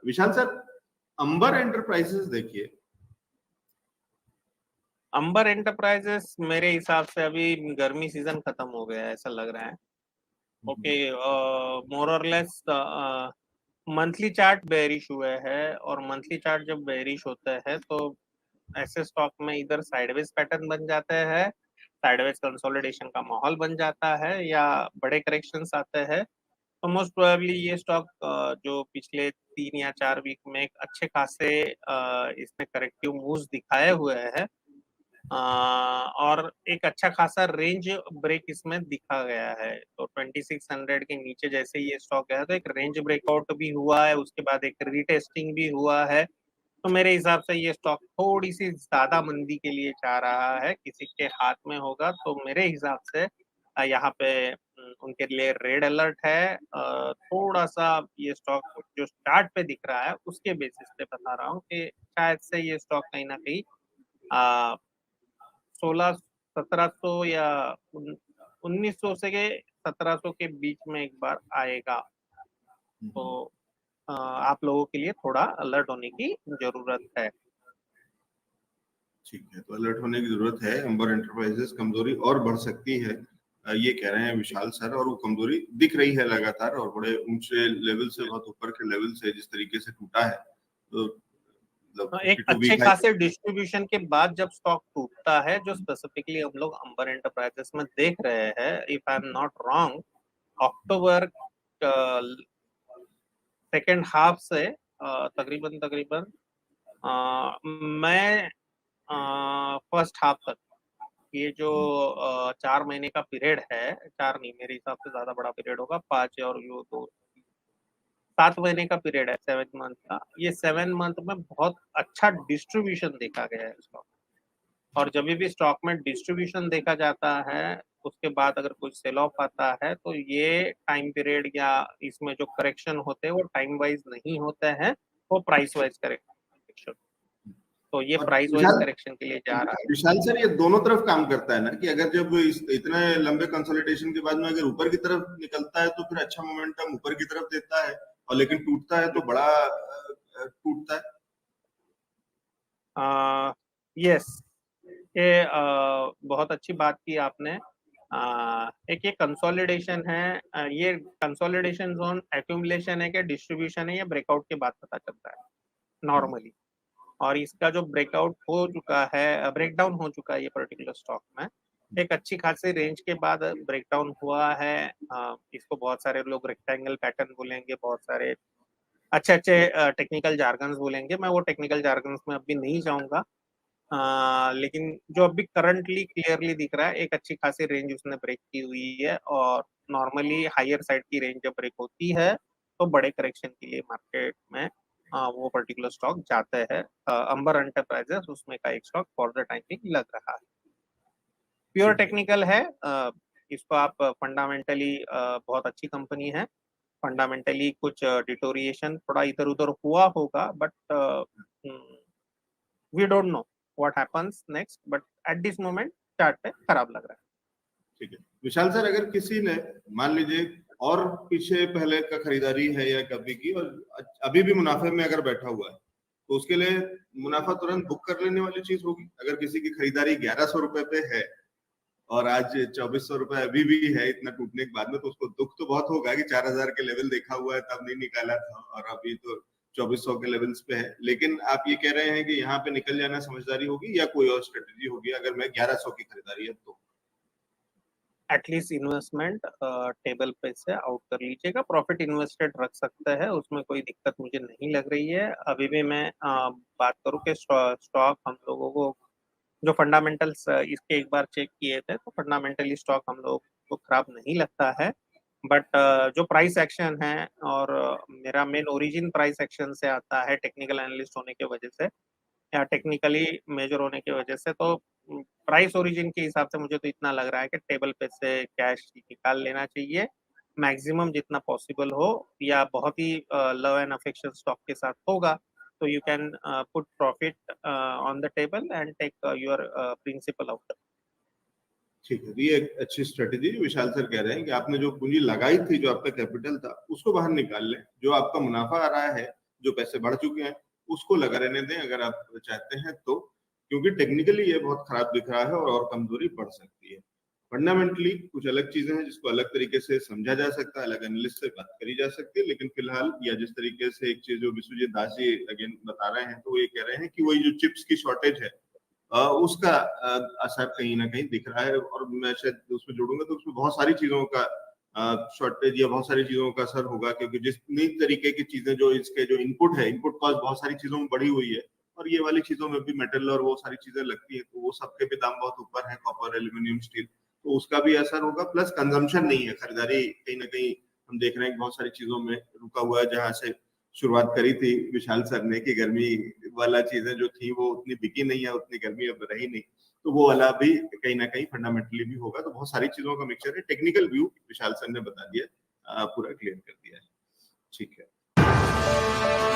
विशाल sir, अंबर enterprises देखिए। अंबर enterprises मेरे हिसाब से अभी गर्मी सीजन खत्म हो गया है, ऐसा लग रहा है। ओके, मोर और लेस मंथली चार्ट बेरिश हुए हैं, और मंथली चार्ट जब बेरिश होता है तो ऐसे स्टॉक में इधर साइडवेज पैटर्न बन जाते हैं, साइडवेज कंसोलिडेशन का माहौल बन जाता है, या बड़े करेक्शंस आते हैं, तो मोस्ट प्रोबेबली ये स्टॉक जो पिछले 3 या 4 वीक में एक अच्छे खासे इसने करेक्टिव मूव्स दिखाए हुए हैं, और एक अच्छा खासा रेंज ब्रेक इसमें दिखा गया है। तो 2600 के नीचे जैसे ये स्टॉक गया तो एक रेंज ब्रेकआउट भी हुआ है, उसके बाद एक रीटेस्टिंग भी हुआ है। तो मेरे हिसाब से ये स्टॉक थोड़ी सी ज्यादा मंदी के लिए जा रहा है, किसी के हाथ में होगा तो मेरे हिसाब से यहाँ पे उनके लिए रेड अलर्ट है। थोड़ा सा ये स्टॉक जो चार्ट पे दिख रहा है उसके बेसिस पे बता रहा हूँ कि शायद से ये स्टॉक कहीं ना कहीं 1600-1700 या 1900 से के 1700 के बीच में एक बार आएगा। तो आप लोगों के लिए थोड़ा अलर्ट होने की जरूरत है। ठीक है, तो अलर्ट होने की जरूरत है। अंबर एंटरप्राइजेस कमजोरी और बढ़ सकती है, ये कह रहे हैं विशाल सर, और वो कमजोरी दिख रही है लगातार, और बड़े ऊंचे लेवल से, बहुत ऊपर के लेवल से जिस तरीके से टूटा है, तो एक अच्छे खासे डिस्ट्रीब्यूशन के बाद जब स्टॉक टूटता है, जो स्पेसिफिकली हम लोग अंबर एंटरप्राइजेस में देख रहे हैं, if I am not wrong, October second half से तकरीबन तकरीबन मैं फर्स्ट हाफ तक, ये जो 4 महीने का पीरियड है, 4 नहीं मेरे हिसाब से ज्यादा बड़ा पीरियड होगा, 5 और यो 2, 7 महीने का पीरियड है, 7 मंथ का। ये 7 मंथ में बहुत अच्छा डिस्ट्रीब्यूशन देखा गया है स्टॉक, और जब भी स्टॉक में डिस्ट्रीब्यूशन देखा जाता है उसके बाद अगर कुछ सेल ऑफ आता है तो ये टाइम पीरियड या इसमें जो करेक्शन होते हैं वो टाइम वाइज नहीं होते हैं, वो प्राइस वाइज करेक्शन। तो ये प्राइस वाइज करेक्शन के लिए जा रहा है। विशाल सर, ये दोनों तरफ काम करता है ना, कि अगर जब इतने लंबे कंसोलिडेशन के बाद में अगर ऊपर की तरफ निकलता है तो फिर अच्छा मोमेंटम ऊपर की तरफ देता है, और लेकिन टूटता है तो बड़ा टूटता है। यस, ये बहुत अच्छी बात की आपने। एक ये कंसोलिडेशन है, ये कंसोलिडेशन जोन एक्यूमुलेशन है कि डिस्ट्रीब्यूशन है, ये ब्रेकआउट के बाद पता चलता है नॉर्मली। और इसका जो ब्रेकआउट हो चुका है, ब्रेकडाउन हो चुका है ये पर्टिकुलर स्टॉक में, एक अच्छी खासी रेंज के बाद ब्रेकडाउन हुआ है। इसको बहुत सारे लोग रेक्टेंगल पैटर्न बोलेंगे, बहुत सारे अच्छे अच्छे टेक्निकल जार्गन्स बोलेंगे, मैं वो टेक्निकल जार्गन्स में अभी नहीं जाऊंगा। लेकिन जो अभी करंटली क्लियरली दिख रहा है, एक अच्छी खासी रेंज उसने ब्रेक की हुई है, और नॉर्मली हायर साइड की रेंज जब ब्रेक होती है तो बड़े करेक्शन के लिए मार्केट में वो पर्टिकुलर स्टॉक जाते हैं। अंबर एंटरप्राइजेस उसमें का एक स्टॉक फॉर द टाइमिंग लग रहा है। प्योर टेक्निकल है, इसको आप फंडामेंटली बहुत अच्छी कंपनी है, फंडामेंटली कुछ डिटोरिएशन थोड़ा इधर उधर हुआ होगा, but we don't know what happens next, but at this moment chart पे खराब लग रहा है। ठीक है विशाल सर, अगर किसी ने मान लीजिए और पीछे पहले का खरीदारी है या कभी की, और अभी भी मुनाफे में अगर बैठा हुआ है, तो उसके लिए मुनाफा तुरंत बुक कर लेने वाली चीज होगी। अगर किसी की खरीदारी 1100 रुपए पे है और आज 2400 रुपए अभी भी है इतना टूटने के बाद में, तो उसको दुख तो बहुत होगा कि 4000 के लेवल देखा हुआ है तब नहीं निकाला था, और अभी तो 2400 के लेवल्स पे है। लेकिन आप ये कह रहे हैं कि यहाँ पे निकल जाना समझदारी होगी, या कोई और स्ट्रेटेजी होगी अगर मैं 1100 की खरीदारी है तो? एटलीस्ट इन्वेस्टमेंट टेबल पे से आउट कर लीजिएगा, प्रॉफिट इन्वेस्टेड रख सकते हैं, उसमें कोई दिक्कत मुझे नहीं लग रही है। अभी भी मैं बात करूं कि स्टॉक हम लोगों को जो फंडामेंटल्स इसके एक बार चेक किए थे, तो फंडामेंटली स्टॉक हम लोग को खराब नहीं लगता है। बट जो प्राइस एक्शन है, और मेरा मेन ओरिजिन प्राइस एक्शन से आता है, टेक्निकल एनालिस्ट होने की वजह से या टेक्निकली मेजर होने की वजह से, तो प्राइस ओरिजिन के हिसाब से मुझे तो इतना लग रहा है कि टेबल पे से कैश निकाल लेना चाहिए मैक्सिमम जितना पॉसिबल हो, या बहुत ही लव एंड अफेक्शन स्टॉक के साथ होगा तो you can put profit on the table and take your principal out. ठीक है, ये एक अच्छी स्ट्रेटेजी विशाल सर कह रहे हैं कि आपने जो पूंजी लगाई थी, जो आपका कैपिटल था, उसको बाहर निकाल लें। जो आपका मुनाफा आ रहा है जो पैसे बढ़ चुके हैं उसको लगा रहने दें अगर आप चाहते हैं तो, क्योंकि टेक्निकली ये बहुत खराब दिख रहा है और कमजोरी बढ़ सकती है। फंडामेंटली कुछ अलग चीजें हैं जिसको अलग तरीके से समझा जा सकता है, अलग एनालिस्ट से बात करी जा सकती है, लेकिन फिलहाल या जिस तरीके से एक चीज जो विश्वजीत दास जी अगेन बता रहे हैं, तो वो ये कह रहे हैं कि वही जो चिप्स की शॉर्टेज है उसका असर कहीं ना कहीं दिख रहा है। और मैं शायद उसमें जोड़ूंगा तो उसमें बहुत सारी चीजों का शॉर्टेज या बहुत सारी चीजों का असर होगा, क्योंकि जिस नई तरीके की चीजें जो इसके जो इनपुट है, इनपुट कॉस्ट बहुत सारी चीजों में बढ़ी हुई है, और ये वाली चीजों में भी मेटल और वो सारी चीजें लगती है, तो वो सबके भी दाम बहुत ऊपर है, कॉपर, एल्यूमिनियम, स्टील, तो उसका भी असर होगा। प्लस कंजम्पशन नहीं है, खरीदारी कहीं ना कहीं हम देख रहे हैं कि बहुत सारी चीजों में रुका हुआ है। जहां से शुरुआत करी थी विशाल सर ने कि गर्मी वाला चीजें जो थी वो उतनी बिकी नहीं है, उतनी गर्मी अब रही नहीं, तो वो वाला भी कहीं ना कहीं फंडामेंटली भी होगा। तो बहुत सारी चीजों का मिक्सचर है। टेक्निकल व्यू विशाल सर ने बता दिया, पूरा क्लियर कर दिया है। ठीक है।